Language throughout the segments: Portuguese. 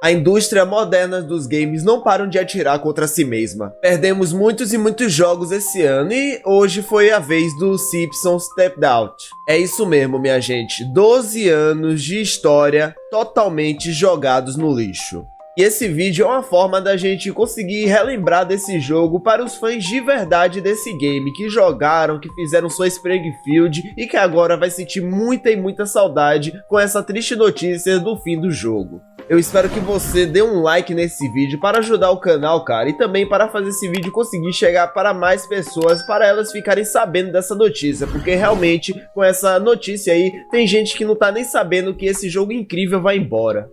A indústria moderna dos games não param de atirar contra si mesma. Perdemos muitos e muitos jogos esse ano e hoje foi a vez do Simpsons Stepped Out. É isso mesmo, minha gente, 12 anos de história totalmente jogados no lixo. E esse vídeo é uma forma da gente conseguir relembrar desse jogo para os fãs de verdade desse game, que jogaram, que fizeram sua Springfield e que agora vai sentir muita e muita saudade com essa triste notícia do fim do jogo. Eu espero que você dê um like nesse vídeo para ajudar o canal, cara, e também para fazer esse vídeo conseguir chegar para mais pessoas, para elas ficarem sabendo dessa notícia, porque realmente com essa notícia aí, tem gente que não tá nem sabendo que esse jogo incrível vai embora.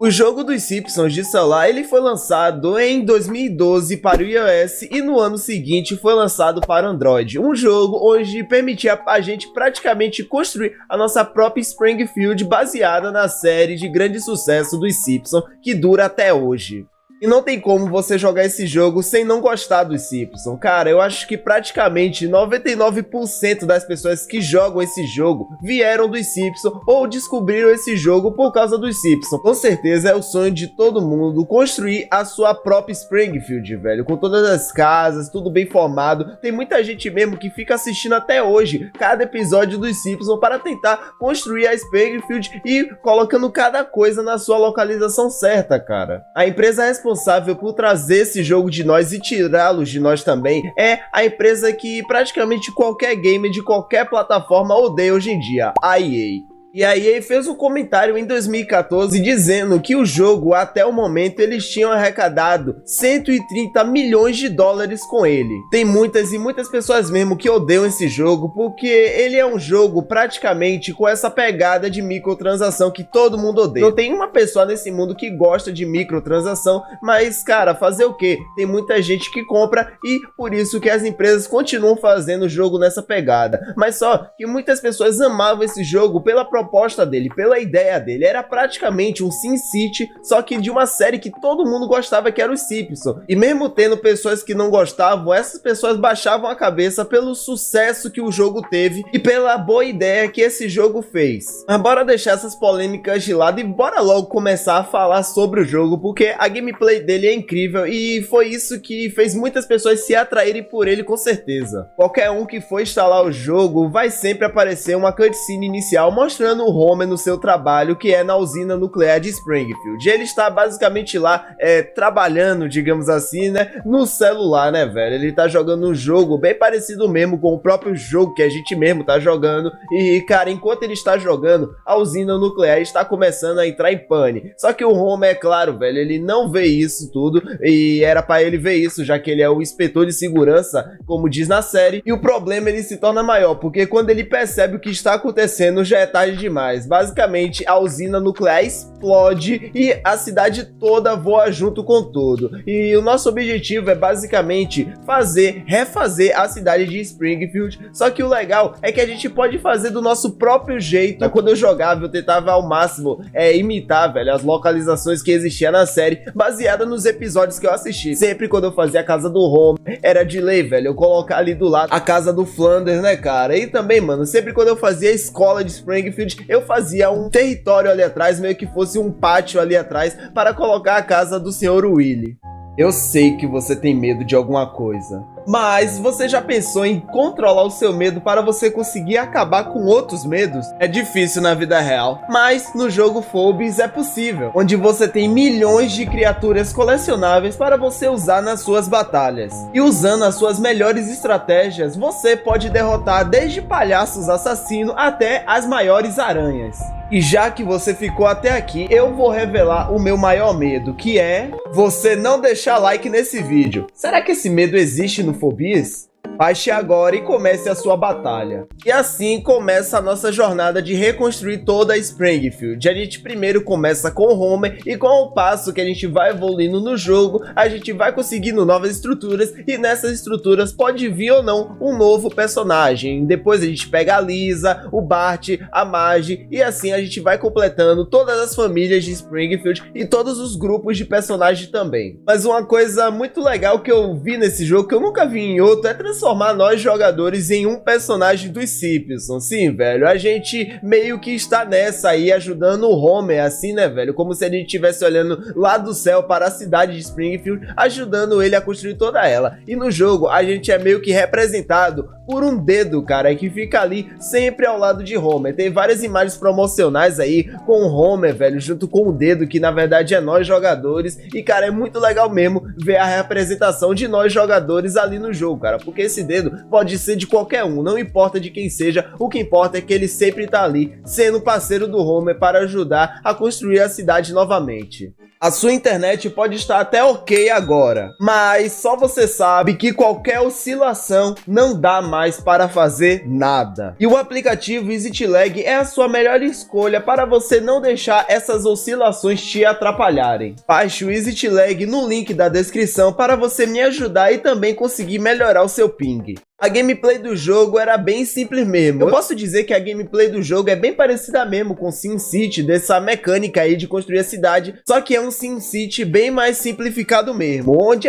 O jogo dos Simpsons de celular ele foi lançado em 2012 para o iOS e no ano seguinte foi lançado para Android. Um jogo onde permitia a gente praticamente construir a nossa própria Springfield baseada na série de grande sucesso dos Simpsons que dura até hoje. E não tem como você jogar esse jogo sem não gostar dos Simpsons. Cara, eu acho que praticamente 99% das pessoas que jogam esse jogo vieram dos Simpsons ou descobriram esse jogo por causa dos Simpsons. Com certeza é o sonho de todo mundo construir a sua própria Springfield, velho. Com todas as casas, tudo bem formado. Tem muita gente mesmo que fica assistindo até hoje cada episódio dos Simpsons para tentar construir a Springfield e colocando cada coisa na sua localização certa, cara. A empresa responsável por trazer esse jogo de nós e tirá-los de nós também é a empresa que praticamente qualquer gamer de qualquer plataforma odeia hoje em dia, a EA. E a EA fez um comentário em 2014 dizendo que o jogo, até o momento, eles tinham arrecadado 130 milhões de dólares com ele. Tem muitas e muitas pessoas mesmo que odeiam esse jogo, porque ele é um jogo praticamente com essa pegada de microtransação que todo mundo odeia. Não tem uma pessoa nesse mundo que gosta de microtransação, mas, cara, fazer o quê? Tem muita gente que compra e por isso que as empresas continuam fazendo o jogo nessa pegada. Mas só que muitas pessoas amavam esse jogo pela proposta dele, pela ideia dele. Era praticamente um SimCity, só que de uma série que todo mundo gostava, que era os Simpsons. E mesmo tendo pessoas que não gostavam, essas pessoas baixavam a cabeça pelo sucesso que o jogo teve e pela boa ideia que esse jogo fez. Mas bora deixar essas polêmicas de lado e bora logo começar a falar sobre o jogo, porque a gameplay dele é incrível e foi isso que fez muitas pessoas se atraírem por ele, com certeza. Qualquer um que for instalar o jogo, vai sempre aparecer uma cutscene inicial mostrando o Homer no seu trabalho, que é na usina nuclear de Springfield. Ele está basicamente lá trabalhando, digamos assim, né, no celular, né, velho? Ele tá jogando um jogo bem parecido mesmo com o próprio jogo que a gente mesmo tá jogando. E, cara, enquanto ele está jogando, a usina nuclear está começando a entrar em pane. Só que o Homer, é claro, velho, ele não vê isso tudo e era pra ele ver isso, já que ele é o inspetor de segurança, como diz na série. E o problema ele se torna maior, porque quando ele percebe o que está acontecendo, já é tarde demais. Basicamente, a usina nuclear explode e a cidade toda voa junto com tudo. E o nosso objetivo é basicamente refazer a cidade de Springfield. Só que o legal é que a gente pode fazer do nosso próprio jeito. Quando eu jogava, eu tentava ao máximo imitar, velho, as localizações que existiam na série, baseada nos episódios que eu assisti. Sempre quando eu fazia a casa do Homer, era de lei, velho, eu colocar ali do lado a casa do Flanders, né, cara? E também, mano, sempre quando eu fazia a escola de Springfield, eu fazia um território ali atrás, meio que fosse um pátio ali atrás, para colocar a casa do Sr. Willy. Eu sei que você tem medo de alguma coisa, mas você já pensou em controlar o seu medo para você conseguir acabar com outros medos? É difícil na vida real, mas no jogo Phobos é possível, onde você tem milhões de criaturas colecionáveis para você usar nas suas batalhas. E usando as suas melhores estratégias, você pode derrotar desde palhaços assassinos até as maiores aranhas. E já que você ficou até aqui, eu vou revelar o meu maior medo, que é você não deixar like nesse vídeo. Será que esse medo existe no Phobos? Baixe agora e comece a sua batalha. E assim começa a nossa jornada de reconstruir toda a Springfield. A gente primeiro começa com o Homer e com o passo que a gente vai evoluindo no jogo, a gente vai conseguindo novas estruturas e nessas estruturas pode vir ou não um novo personagem. Depois a gente pega a Lisa, o Bart, a Marge e assim a gente vai completando todas as famílias de Springfield e todos os grupos de personagens também. Mas uma coisa muito legal que eu vi nesse jogo, que eu nunca vi em outro, é transformar transformar nós jogadores em um personagem dos Simpsons. Sim, velho, a gente meio que está nessa aí, ajudando o Homer, assim, né, velho? Como se a gente estivesse olhando lá do céu para a cidade de Springfield, ajudando ele a construir toda ela. E no jogo, a gente é meio que representado por um dedo, cara, que fica ali sempre ao lado de Homer. Tem várias imagens promocionais aí com o Homer, velho, junto com o dedo, que na verdade é nós jogadores. E, cara, é muito legal mesmo ver a representação de nós jogadores ali no jogo, cara, porque esse dedo pode ser de qualquer um, não importa de quem seja, o que importa é que ele sempre tá ali, sendo parceiro do Homer para ajudar a construir a cidade novamente. A sua internet pode estar até ok agora, mas só você sabe que qualquer oscilação não dá mais para fazer nada. E o aplicativo EasyTlag é a sua melhor escolha para você não deixar essas oscilações te atrapalharem. Baixe o EasyTlag no link da descrição para você me ajudar e também conseguir melhorar o seu ping. A gameplay do jogo era bem simples mesmo. Eu posso dizer que a gameplay do jogo é bem parecida mesmo com SimCity, dessa mecânica aí de construir a cidade, só que é um SimCity bem mais simplificado mesmo, onde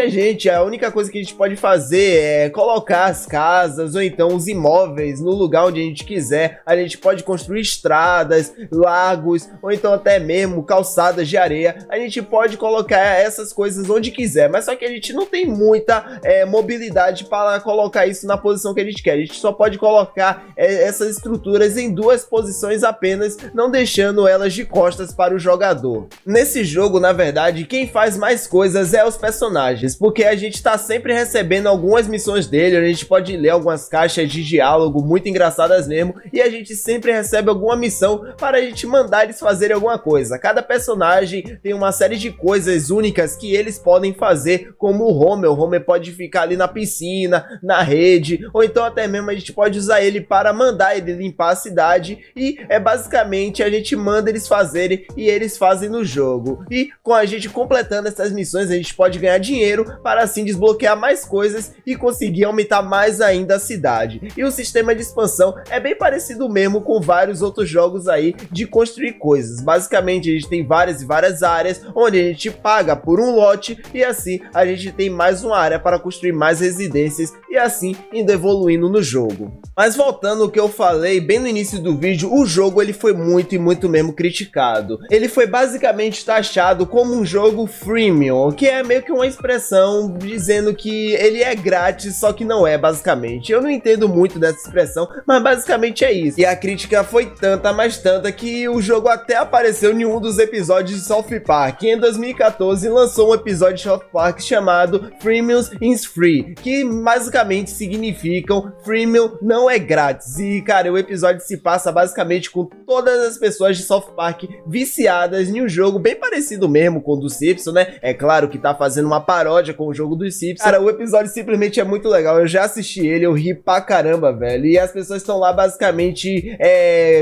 a única coisa que a gente pode fazer é colocar as casas ou então os imóveis no lugar onde a gente quiser. A gente pode construir estradas, lagos ou então até mesmo calçadas de areia. A gente pode colocar essas coisas onde quiser, mas só que a gente não tem muita mobilidade para colocar isso na posição que a gente quer. A gente só pode colocar essas estruturas em duas posições apenas, não deixando elas de costas para o jogador. Nesse jogo, na verdade, quem faz mais coisas é os personagens, porque a gente tá sempre recebendo algumas missões dele, a gente pode ler algumas caixas de diálogo muito engraçadas mesmo, e a gente sempre recebe alguma missão para a gente mandar eles fazerem alguma coisa. Cada personagem tem uma série de coisas únicas que eles podem fazer, como o Homer pode ficar ali na piscina, na rede, ou então até mesmo a gente pode usar ele para mandar ele limpar a cidade, e basicamente a gente manda eles fazerem e eles fazem no jogo. E com a gente completando essas missões, a gente pode ganhar dinheiro para assim desbloquear mais coisas e conseguir aumentar mais ainda a cidade. E o sistema de expansão é bem parecido mesmo com vários outros jogos aí de construir coisas. Basicamente a gente tem várias e várias áreas onde a gente paga por um lote e assim a gente tem mais uma área para construir mais residências e assim indo evoluindo no jogo. Mas voltando ao que eu falei bem no início do vídeo, o jogo ele foi muito e muito mesmo criticado. Ele foi basicamente taxado como um jogo freemium, que é meio que uma expressão dizendo que ele é grátis, só que não é basicamente. Eu não entendo muito dessa expressão, mas basicamente é isso. E a crítica foi tanta, mas tanta, que o jogo até apareceu em um dos episódios de South Park, que em 2014 lançou um episódio de South Park chamado Freemium is Free, que basicamente significam freemium não é grátis. E cara, o episódio se passa basicamente com todas as pessoas de South Park viciadas em um jogo bem parecido mesmo com o do Simpsons, né? É claro que tá fazendo uma paródia com o jogo dos Simpsons. Cara, o episódio simplesmente é muito legal, eu já assisti ele, eu ri pra caramba, velho. E as pessoas estão lá basicamente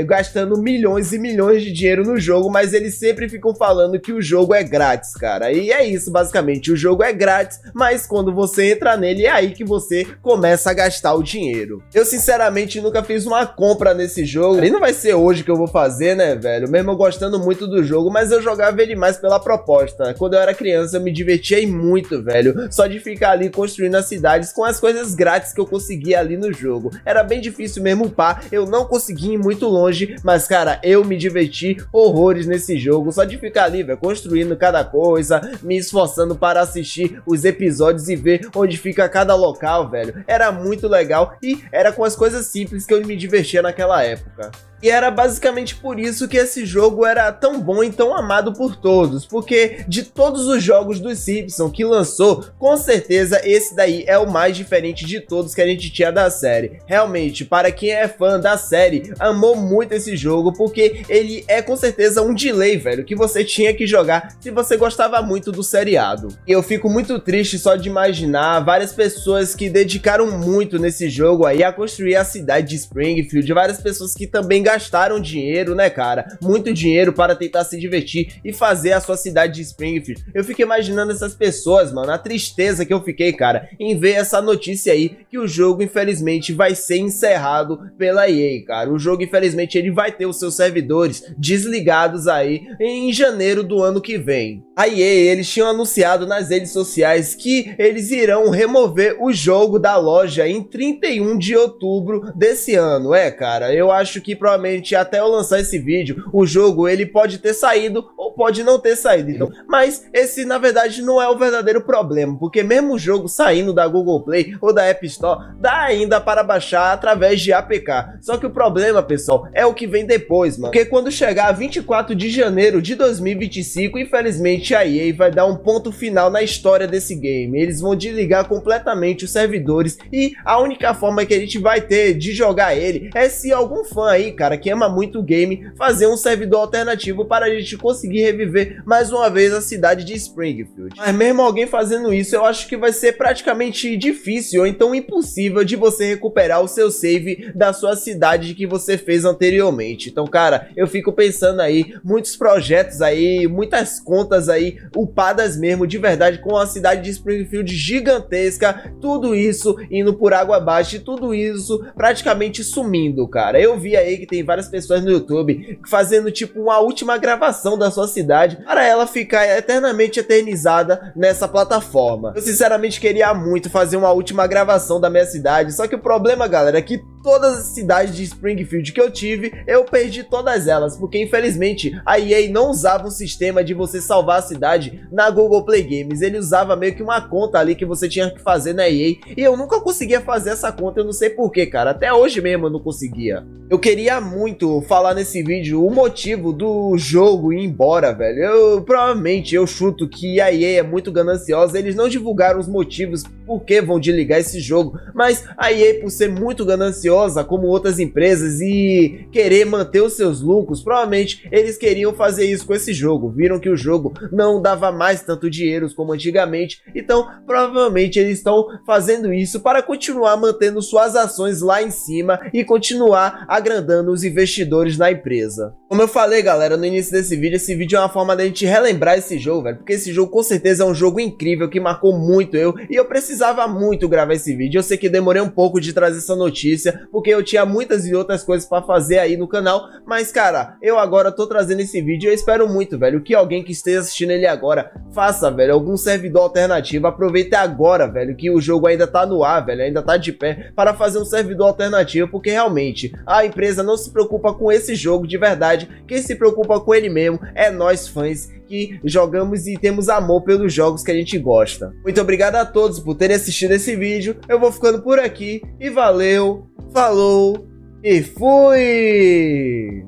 gastando milhões e milhões de dinheiro no jogo, mas eles sempre ficam falando que o jogo é grátis, cara. E é isso basicamente, o jogo é grátis, mas quando você entra nele é aí que você começa a gastar o dinheiro. Eu sinceramente nunca fiz uma compra nesse jogo, e não vai ser hoje que eu vou fazer, né, velho? Mesmo eu gostando muito do jogo, mas eu jogava ele mais pela proposta. Quando eu era criança eu me divertia muito, velho, só de ficar ali construindo as cidades com as coisas grátis que eu conseguia ali no jogo. Era bem difícil mesmo upar, eu não conseguia ir muito longe, mas cara, eu me diverti horrores nesse jogo, só de ficar ali, velho, construindo cada coisa, me esforçando para assistir os episódios e ver onde fica cada local, velho. Era muito legal e era com as coisas simples que eu me divertia naquela época. E era basicamente por isso que esse jogo era tão bom e tão amado por todos, porque de todos os jogos dos Simpsons que lançou, com certeza esse daí é o mais diferente de todos que a gente tinha da série. Realmente, para quem é fã da série, amou muito esse jogo, porque ele é com certeza um delay, velho, que você tinha que jogar se você gostava muito do seriado. E eu fico muito triste só de imaginar várias pessoas que dedicaram muito nesse jogo aí a construir a cidade de Springfield, várias pessoas que também gastaram dinheiro, né, cara? Muito dinheiro para tentar se divertir e fazer a sua cidade de Springfield. Eu fico imaginando essas pessoas, mano, a tristeza que eu fiquei, cara, em ver essa notícia aí que o jogo, infelizmente, vai ser encerrado pela EA, cara. O jogo, infelizmente, ele vai ter os seus servidores desligados aí em janeiro do ano que vem. A EA, eles tinham anunciado nas redes sociais que eles irão remover o jogo da loja em 31 de outubro desse ano. Cara, eu acho que provavelmente até eu lançar esse vídeo, o jogo ele pode ter saído ou pode não ter saído. Então, mas esse na verdade não é o verdadeiro problema, porque mesmo o jogo saindo da Google Play ou da App Store, dá ainda para baixar através de APK. Só que o problema, pessoal, é o que vem depois, mano. Porque quando chegar 24 de janeiro de 2025, infelizmente a EA vai dar um ponto final na história desse game. Eles vão desligar completamente os servidores e a única forma que a gente vai ter de jogar ele é se algum fã aí, cara, que ama muito o game, fazer um servidor alternativo para a gente conseguir reviver mais uma vez a cidade de Springfield. Mas mesmo alguém fazendo isso, eu acho que vai ser praticamente difícil ou então impossível de você recuperar o seu save da sua cidade que você fez anteriormente. Então, cara, eu fico pensando aí, muitos projetos aí, muitas contas aí, upadas mesmo, de verdade, com a cidade de Springfield gigantesca, tudo isso indo por água abaixo e tudo isso praticamente sumindo, cara. Eu vi aí que tem várias pessoas no YouTube fazendo tipo uma última gravação da sua cidade para ela ficar eternamente eternizada nessa plataforma. Eu sinceramente queria muito fazer uma última gravação da minha cidade, só que o problema, galera, é que todas as cidades de Springfield que eu tive, eu perdi todas elas, porque infelizmente a EA não usava um sistema de você salvar a cidade na Google Play Games. Ele usava meio que uma conta ali que você tinha que fazer na EA, e eu nunca conseguia fazer essa conta, eu não sei porquê, cara, até hoje mesmo eu não conseguia. Eu queria muito falar nesse vídeo o motivo do jogo ir embora, velho. Provavelmente eu chuto que a EA é muito gananciosa, eles não divulgaram os motivos por que vão desligar esse jogo, mas a EA, por ser muito gananciosa como outras empresas e querer manter os seus lucros, provavelmente eles queriam fazer isso com esse jogo. Viram que o jogo não dava mais tanto dinheiro como antigamente, então provavelmente eles estão fazendo isso para continuar mantendo suas ações lá em cima e continuar agrandando os investidores na empresa. Como eu falei, galera, no início desse vídeo, esse vídeo é uma forma da gente relembrar esse jogo, velho, porque esse jogo com certeza é um jogo incrível que marcou muito e eu precisava muito gravar esse vídeo. Eu sei que demorei um pouco de trazer essa notícia, porque eu tinha muitas e outras coisas para fazer aí no canal, mas cara, eu agora tô trazendo esse vídeo e eu espero muito, velho, que alguém que esteja assistindo ele agora faça, velho, algum servidor alternativo. Aproveite agora, velho, que o jogo ainda tá no ar, velho, ainda tá de pé, para fazer um servidor alternativo, porque realmente a empresa não se preocupa com esse jogo de verdade. Quem se preocupa com ele mesmo é nós fãs que jogamos e temos amor pelos jogos que a gente gosta. Muito obrigado a todos por terem assistido esse vídeo, eu vou ficando por aqui e valeu, falou e fui!